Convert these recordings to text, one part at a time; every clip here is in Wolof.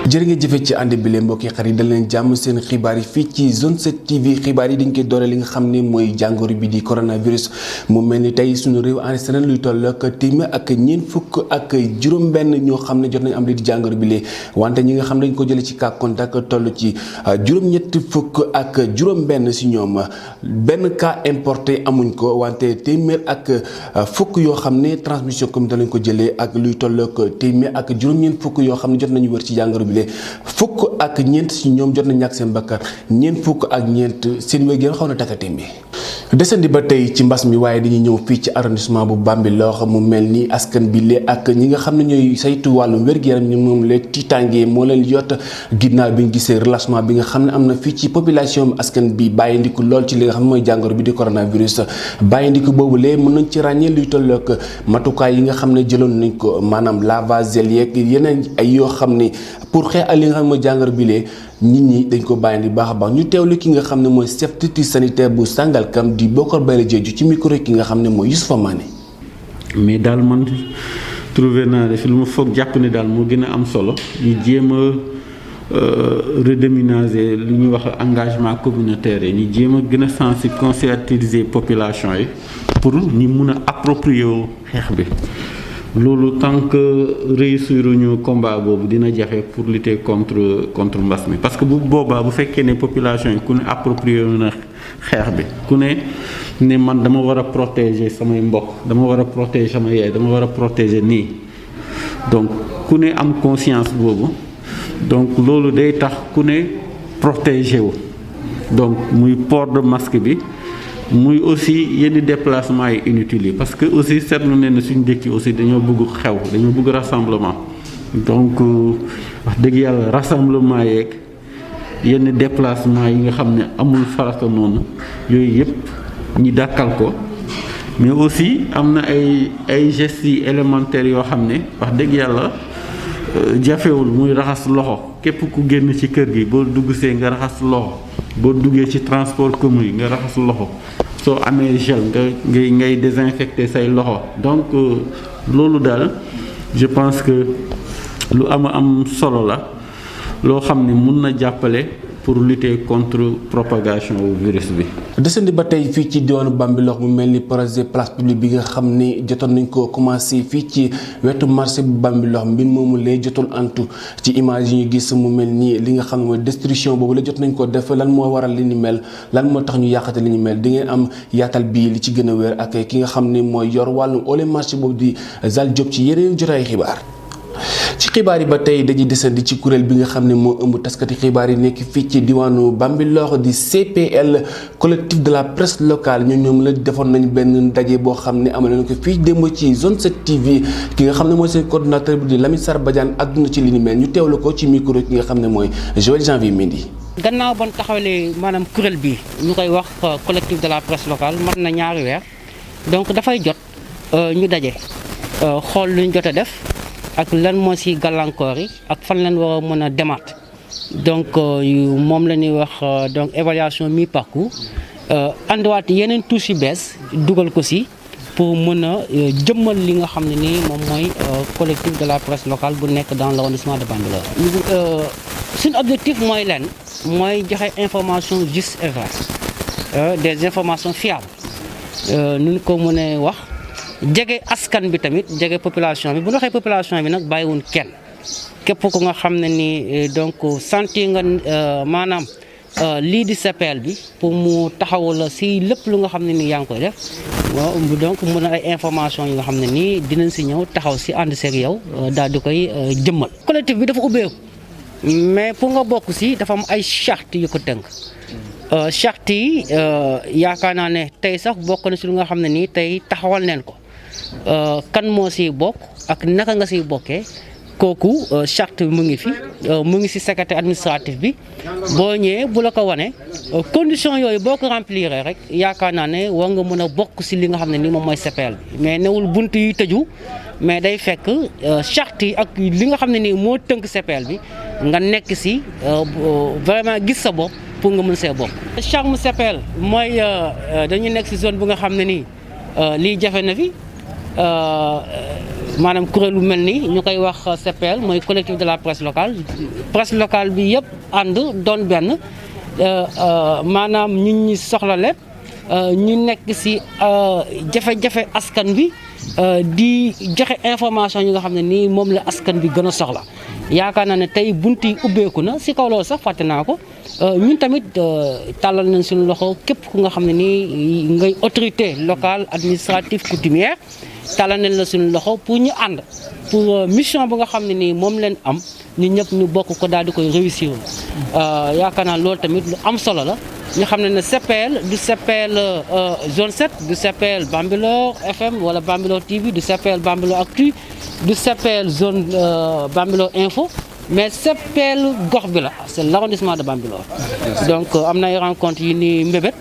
jërë ngeen jëfe ci ànd bi leen mbokki xarit dal leen jàmm seen xibaar yi fii ci Zone 7 TV xibaar yi dañ koy doore li nga xam ne mooy jàngoro bi di coronavirus mu mel ni tey suñu réew enregistré luy toll ak téeméer ak ñeent fukk ak juróom-benn ñoo xam ne jot nañ am li di jàngoro bi lee wante ñi nga xam ne dañ ko jëlee ci cas contact toll ci juróom-ñetti fukk ak juróom-benn si ñoom benn cas importé amuñ ko wante téeméer ak fukk yoo xam ne transmission communautaire lañ ko jëlee ak luy toll ak téeméer ak juróom-ñeent fukk yoo xam ne jot nañu wër ci jàngoro bi fukk ak ñeent si ñoom jot na ñàkk seen bakkan ñeent fukk ak ñeent seen wér-gu-yaram xaw na takkatem bi desandi ba tey ci mbas mi waaye dañuy ñëw fii ci arrondissement bu Bambilor mu mel ni askan bi lee ak ñi nga xam ne ñooy saytu wàllum wér-gu-yaram ni moom lee tiitaange moo leen yott ginnaaw bi ñu gisee relâchement bi nga xam ne am na fii ci population askan bi bàyyi ndiku lool ci li nga xam ne mooy jàngoro bi di coronavirus bàyyi ndiku boobu lee mën nañ ci ràññee luy tollook matukaay yi nga xam ne jëloon nañ ko maanaam lavage gel yeeg yeneen ay yoo xam ne pour xeex ak li nga xam ne mooy jàngoro bi lee nit ñi dañ ko bàyyi di baax a baax ñu teewlu ki nga xam ne mooy chef district sanitaire bu Sangalkam di Bokar Bayla Jeeju ci micro ki nga xam ne mooy Youssoupha Mané. mais daal man trouvé naa ne fi lu ma foog jàpp ne daal moo gën a am solo ñu jéem a redéménager lu ñuy wax engagement communautaire yi ñu jéem a gën a conscientiser population yi pour ñu mun a approprier wu xeex bi. loolu tant que réussir ñu combat boobu dina jafe pour lutter contre mbas mi parce que bu boobaa bu fekkee ne population yi ku ne approprié na xeex bi ku ne man dama war a protéger samay mbokk dama war a protéger sama yaay dama war a protéger nii donc ku ne am conscience boobu donc loolu day tax ku ne protéger wu donc muy port de masque bi muy aussi yenn déplacement yi inutiles yi parce que aussi seetlu ne na suñu dëkk aussi dañoo bëgg xew dañoo bëgg rassemblement donc wax dëgg yàlla rassemblement yeeg yenn déplacement yi nga xam ne amul farata noonu yooyu yëpp ñi dàkkal ko mais aussi am na ay gestes yi élémentaires yoo xam ne wax dëgg yàlla jafewul muy raxas loxo képp ku génn ci kër gi boo dugg see nga raxas loxo boo duggee ci transport commun yi nga raxas loxo soo amee gel ngay désinfecter say loxo donc loolu daal je pense que lu am solo la loo xam ne mun na jàppale pour lutter contre propagation virus bi. desandi ba tey fii ci diwaanu Bambilor mu mel ni projet place publique bi nga xam ni jotoon nañ ko commencé fii ci wetu marché bu Bambilor mbir moomu lay jotul antu ci image yi ñu gis mu mel nii li nga xam ne mooy destruction boobu la jot nañ ko def lan moo waral li ni mel lan moo tax ñu yàqate li ni mel di ngeen am yaatal bii li ci gën a wér ak ki nga xam ne mooy yor wàllum ole marché boobu di Zal Diop ci yeneen jotaay xibaar. ci xibaar yi ba tey dañuy desandi ci kuréel bi nga xam ne moo ëmb taskati xibaar yi nekk fii ci diwaanu Bambilor di CPL collectif de la presse locale ñoom la defoon nañ benn ndaje boo xam ne amal nañ ko fii démb ci Zone 7 TV ki nga xam ne mooy seen coordonnateur bi di Lamine Sarr Badiane àdduna ci li ni mel ñu teewlu ko ci micro ki nga xam ne mooy Joël Janvier Mendy. gannaaw ban taxawalee maanaam kuréel bi ñu koy wax collectif de la presse locale mat na ñaari weer donc dafay jot ñu daje xool lu ñu jot a def. ak lan moo ci gàllankoor yi ak fan lañ war a mën a demaat donc moom la ñuy wax donc évaluation mi-parcours andiwaat yeneen touches yu bees dugal ko ci pour mën a jëmmal li nga xam ne nii moom mooy collectif de la presse locale bu nekk dans l'arrondissement de Bambilor. suñu objectif mooy lan mooy joxe information juste et vraie des informations fiables nu ñu ko mënee wax. jege askan bi tamit jege population bi bu ñu waxee population bi nag bàyyiwuñ kenn képp ku nga xam ne ni donc sentir nga maanaam lii di CPL bi pour mu taxawu la si lépp lu nga xam ne nii yaa ngi koy def donc mun na ay information yi nga xam ne nii dinañ si ñëw taxaw si ànd seeg yow daal di koy jëmmal. collectif bi dafa ubbeeku mais pour nga bokk si dafa am ay charte yu ko tënk. charte yi yaakaar naa ne tey sax bokk na si lu nga xam ne nii tey taxawal neen ko. kan moo siy bokk ak naka nga siy bokkee kooku charte bi mu ngi fi mu ngi si secrétaire administratif bi boo ñëwee bu la ko wane condition yooyu boo ko remplir rek yaakaar naa ne war nga mën a bokk si li nga xam ne ni moom mooy CPL bi mais newul bunt yi tëju mais day fekk charte yi ak li nga xam ne nii moo tënk CPL bi nga nekk si vraiment gis sa bopp pour nga mën see bokk. charme CPL mooy dañu nekk si zone bu nga xam ne nii lii jafe na fi maanaam kuréel bu mel ni ñu koy wax CPL mooy collectif de la presse locale bi yëpp ànd doon benn maanaam ñi soxla lépp ñu nekk ci jafe-jafe askan bi di joxe information yi nga xam ne nii moom la askan bi gën a soxla yaakaar naa ne tey bunt yi ubbeeku na ci kaw loolu sax fàtte naa ko ñun tamit tàllal nañ suñu loxo képp ku nga xam ne nii ngay autorité locale administrative coutumière tàllal nañ la suñu loxo pour ñu ànd pour mission bu nga xam ne nii moom leen am ñu ñëpp ñu bokk ko daal di koy réussir yaakaar naa loolu tamit lu am solo la ñu xam ne CPL du CPL zone 7 du CPL Bambilor FM wala Bambilor TV du CPL Bambilor Actu du CPL zone Bambilor Info mais CPL gox bi la c'est l'arrondissement de Bambilor donc am na ay rencontre yi ni mbébét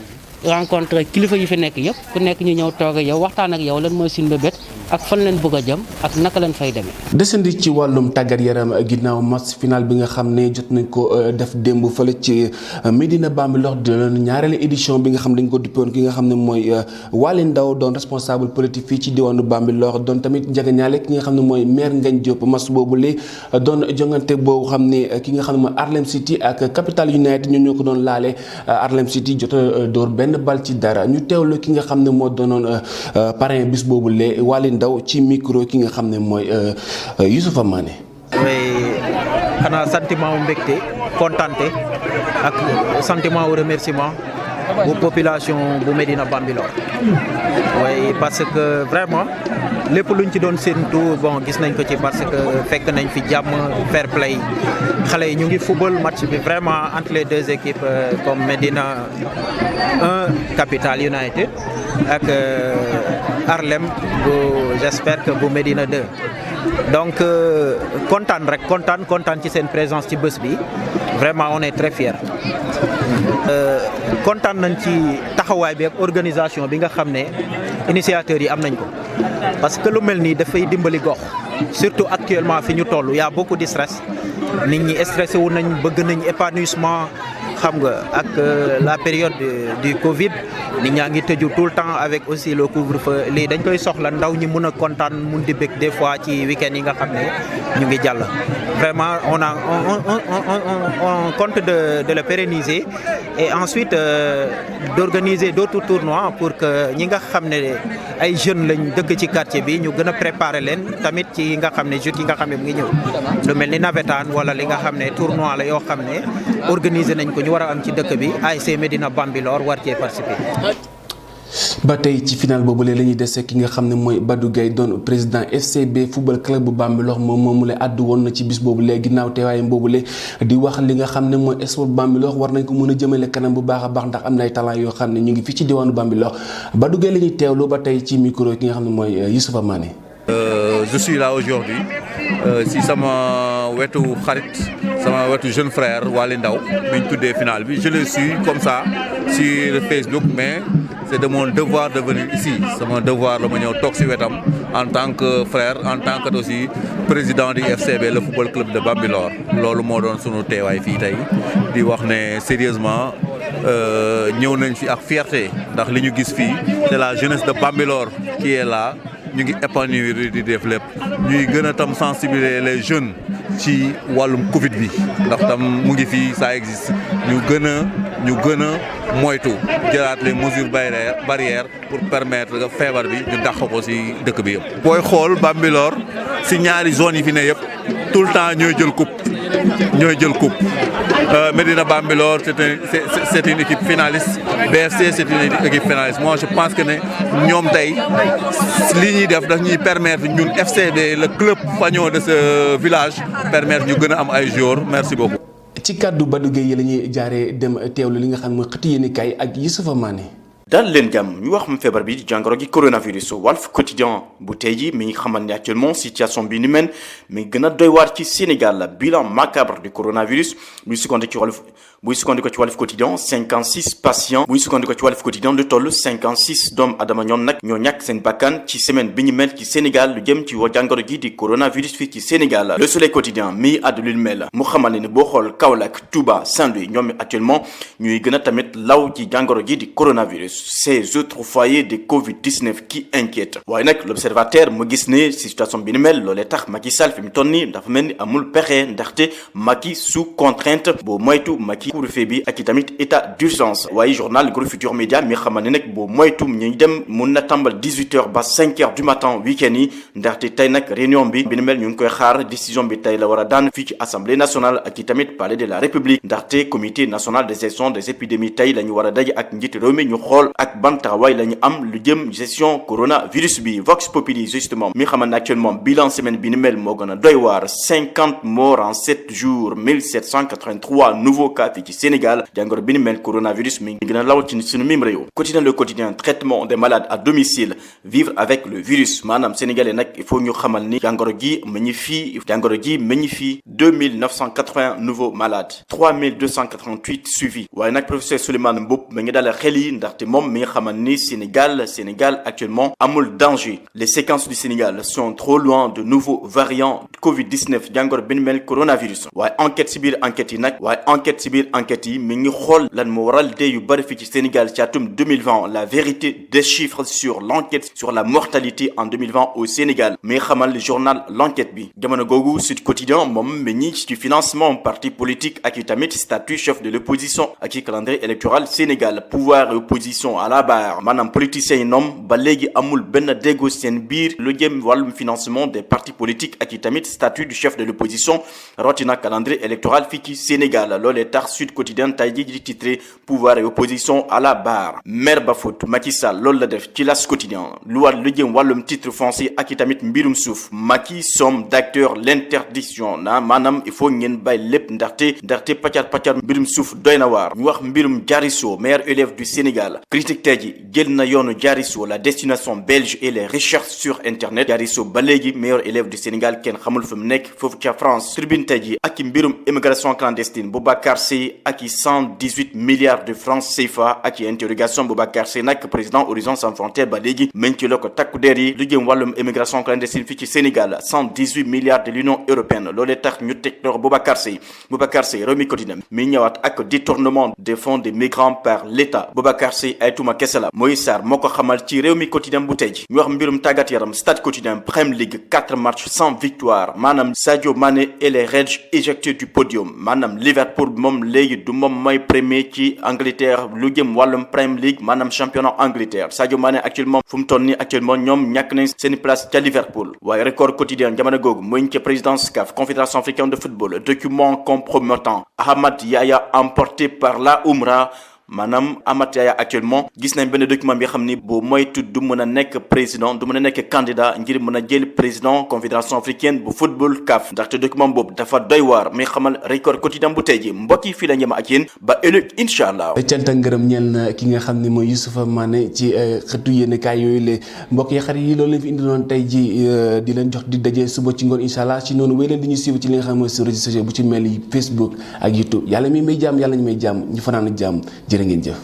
rencontre kilifa yi fi nekk yëpp ku nekk ñu ñëw toog ak yow waxtaan ak yow lan mooy suñu mbébét ak fan leen bëgg a jëm ak naka leen fay demee. desandi ci wàllum tàggat yaram ginnaaw match final bi nga xam ne jot nañ ko def démb fële ci Médina Bambilor di ñaareelu édition bi nga xam dañ ko duppoon ki nga xam ne mooy Waly Ndao doon responsable politique fii ci diwaanu Bambilor doon tamit njëgëñaale ki nga xam ne mooy maire Ngagne Diop match boobu lee doon jongante boobu xam ne ki nga xam ne mooy Harlem City ak Capital United ñoo ko doon laale Harlem City jot a door benn bal ci dara ñu teewlu ki nga xam ne moo doonoon parrain bis boobu lee Waly Ndao ci micro ki nga xam ne mooy Youssoupha Mané. xanaa sentiment wu mbégte kontante ak sentiment wu remerciement bu population bu Médina Bambilor waaye parce que vraiment lépp luñ ci doon séentu bon gis nañ ko ci parce que fekk nañ fi jàmm fair play xale yi ñu ngi football match bi vraiment entre les deux équipes comme Médina 1 Capital United ak Harlem bu j'espère que bu Médina 2 donc kontaan rek kontaan ci seen présence ci bés bi vraiment on est très fiers kontaan nañ ci taxawaay bi ak organisation bi nga xam ne initiateurs yi am nañ ko parce que lu mel nii dafay dimbali gox surtout actuellement fi ñu toll y a beaucoup de stress nit ñi stressé wu nañ bëgg nañ épanouissement xam nga ak la période du Covid nit ñaa ngi tëju tout le temps avec aussi le couvre-feu lii dañ koy soxla ndaw ñi mun a kontaan mun di bëgg des fois ci week-end yi nga xam ne ñu ngi jàll. Vraiment on compte de le pérenniser et ensuite d'organiser d'autres tournois pour que ñi nga xam ne ay jeunes lañ dëkk ci quartier bi ñu gën a préparer leen tamit ci nga xam ne jeux yi nga xam ne mu ngi ñëw lu mel ni navétane wala li nga xam ne tournoi la yoo xam ne organiser nañ ko ñu war a am ci dëkk bi ASC Médina Bambilor war cee participer. ba tey ci final boobu la ñuy dese ki nga xam ne mooy Badou Gueye doon président FCB football club bu Bambilor moom la àddu woon na ci bis boobu lee ginnaaw teewaayam boobu lee di wax li nga xam ne mooy sport Bambilor war nañ ko mën a jëmale kanam bu baax a baax ndax am na ay talent yoo xam ne ñu ngi fii ci diwaanu Bambilor Badou Gueye la ñuy teewlu ba tey ci micro ki nga xam ne mooy Youssoupha Mané. Je suis là aujourd'hui si sama wetu xarit sama wetu jeune frère Waly Ndao bi ñu tuddee final bi je le suis comme ça sur Facebook mais c'est de mon devoir de venir ici sama devoir la ma ñëw toog si wetam en tant que frère en tant que aussi président du FCB le football club de Bambilor loolu moo doon sunu teewaay fii tey di wax ne sérieusement ñëw nañ fi ak fierté ndax li ñu gis fii c'est la jeunesse de Bambilor qui est là ñu ngi épanouir di def lépp ñuy gën a tam sensibiliser les jeunes ci wàllum Covid bi ndax tam mu ngi fii ça existe ñu gën a moytu jëlaat les mesures barrières pour permettre que feebar bi ñu dàq ko ci dëkk bi yëpp. booy xool Bambilor ci ñaari zones yi fi ne yëpp tout le temps ñooy jël coupe Médina Bambilor c'est une équipe finaliste BFC c'est une équipe finaliste moi je pense que ne ñoom tey li ñuy def daf ñuy permettre ñun FCB le club fanion de ce village permettre ñu gën a am ay joueurs merci beaucoup. ci kàddu Badou Gueye la ñuy jaaree dem teewlu li nga xam ne mooy xëtu yéenekaay ak Youssoupha Mané. daal leen jàmm ñu wax feebar bi di jàngoro gi coronavirus Walf Quotidien bu tey ji mi ngi xamal ne actuellement situation bi ni mel mi ngi gën a doy waar ci Sénégal bilan macabre du coronavirus ñu sukkandiku ci buy sukkandiko ci Walf Quotidien 56 patients buy sukkandiko ci Walf Quotidien lu toll 56 doomu adama ñoom nag ñoo ñàkk seen bakkan ci semaine bi ñu mel ci Sénégal lu jëm ci jàngoro gi di coronavirus fii ci Sénégal. Le Soleil Quotidien mi àddu lu mel mu xamal ne boo xool Kaolack Touba Saint-Louis ñoom actuellement ñuy gën a tamit law ci jàngoro gi di coronavirus. Ces autres foyers de Covid-19 qui inquiètent waaye nag l'Observateur mu gis ne situation bi ni mel loolee tax Macky Sall fi mu toll nii dafa mel ni amul pexe ndaxte Macky sous contrainte boo moytu Macky couvre-feu bi ak i tamit état d'urgence waaye journal Groupe Futurs Médias mi xamal ne nag boo moytu ñuy dem mun na tàmbal 18h ba 5h du matin week-end yi ndaxte tey nag réunion bi ni mel ñu ngi koy xaar décision bi tey la war a daan fii ci assemblée nationale ak i tamit palais de la république ndaxte comité national de gestion des épidémies tey la ñu war a daje ak njiitu réew mi ñu xool ak ban taxawaay la ñu am lu jëm gestion coronavirus bi. Vox Populi justement mi xamal ne actuellement bilan semaine bi ni mel moo gën a doy waar 50 morts en 7 jours 1783 nouveaux cas fii ci Sénégal jàngoro bi ni mel coronavirus mi ngi gën a law ci suñu mim réew. Quotidien Le Quotidien traitement des malades à domicile vivre avec le virus maanaam sénégalais nag il faut ñu xamal ni jàngoro gi meññi fii 2980 nouveaux malades 3288 suivis waaye nag professeur Souleymane Mboup mi ngi dalal xel yi ndaxte moom mi nga xamal ni Sénégal actuellement amul danger les séquences du Sénégal sont trop loin de nouveaux variants Covid-19 jàngoro bi ni mel coronavirus waaye enquête si biir enquête yi mi ngi xool lan moo waral dee yu bari fii ci Sénégal ci atum 2020 la vérité des chiffres sur l'enquête sur la mortalité en 2020 au Sénégal mi ngi xamal le journal l'enquête bi jamono googu Sud Quotidien moom mi ñi ci financement parti politique ak i tamit statut chef de l'opposition ak i calendrier électoral Sénégal pouvoir et opposition à la barre maanaam politiciens yi ñoom ba léegi amul benn déggoo seen biir lu jëm wàllum financement des partis politiques ak i tamit statut du chef de l'opposition rawatina calendrier électoral fii ci Sénégal loolee tax Sud Quotidien tey jii di titré pouvoir et opposition à la barre maire ba foot Macky Sall loolu la def ci L'As Quotidien lu jëm wàllum titre foncier ak i tamit mbirum suuf Macky somme d'acteur l'interdiction maanaam il faut ngeen bàyyi lépp ndaxte paccar mbirum suuf doy na waar ñu wax mbirum Diarisso meilleur élève du Sénégal critique tey ji jël na yoonu Diarisso la destination belge et les recherches sur internet Diarisso ba léegi meilleur élève du Sénégal kenn xamul fi mu nekk foofu ca France tribune tey ji ak i mbirum immigration clandestine Boubacar Seye ak i 118 milliards de francs CFA ak i interrogation Boubacar Seye nag président Horizon Sans Frontières ba léegi meñ ci la ko takku der yi lu jëm wàllum immigration clandestine fii ci Sénégal 118 milliards de l'Union européenne loolee tax ñu teg loxo Boubacar Seye Rewmi Quotidien mi ñëwaat ak détournement des fonds des migrants par l'État Boubacar Seye ay tuuma kese la Moïse Sarr moo ko xamal ci Rewmi Quotidien bu tey ji ñu wax mbirum tàggat yaram Stade Quotidien Premier League 4 matchs sans victoire maanaam Sadio Mané et les Reds éjectés du podium maanaam Liverpool moom léegi du moom mooy premier ci Angleterre lu jëm wàllum Premier League maanaam championnat Angleterre Sadio Mané actuellement fu mu toll nii actuellement ñoom ñàkk nañ seen place ca Liverpool waaye Record Quotidien jamono googu mooy ca présidence CAF Confédération africaine de football document compromettant Ahmad Yahya emporté par la Oumra maanaam Amath Yaya actuellement gis nañ benn document bi xam ni boo moytu du mën a nekk président du mën a nekk candidat ngir mën a jël président confédération africaine bu football CAF ndaxte document boobu dafa doy waar muy xamal Record Quotidien bu tey ji mbokk yi fii la ñëma ak yéen ba ëllëg incha allah. cant ak ngërëm ñeel na ki nga xam ne mooy Youssoupha Mané ci xëtu yéenekaay yooyu la mbokk yi xarit yi loolu lañ fi indi noonu tey ji di leen jox di daje suba ci ngoon incha allah ci noonu wéy leen di ñu suivre ci li nga xam ne mooy sur réseaux sociaux bu ci mel ni Facebook ak YouTube yàlla mi may jàmm yàlla ñu may jàmm ñu fanaan ak jàmm jërë ngeen jëf.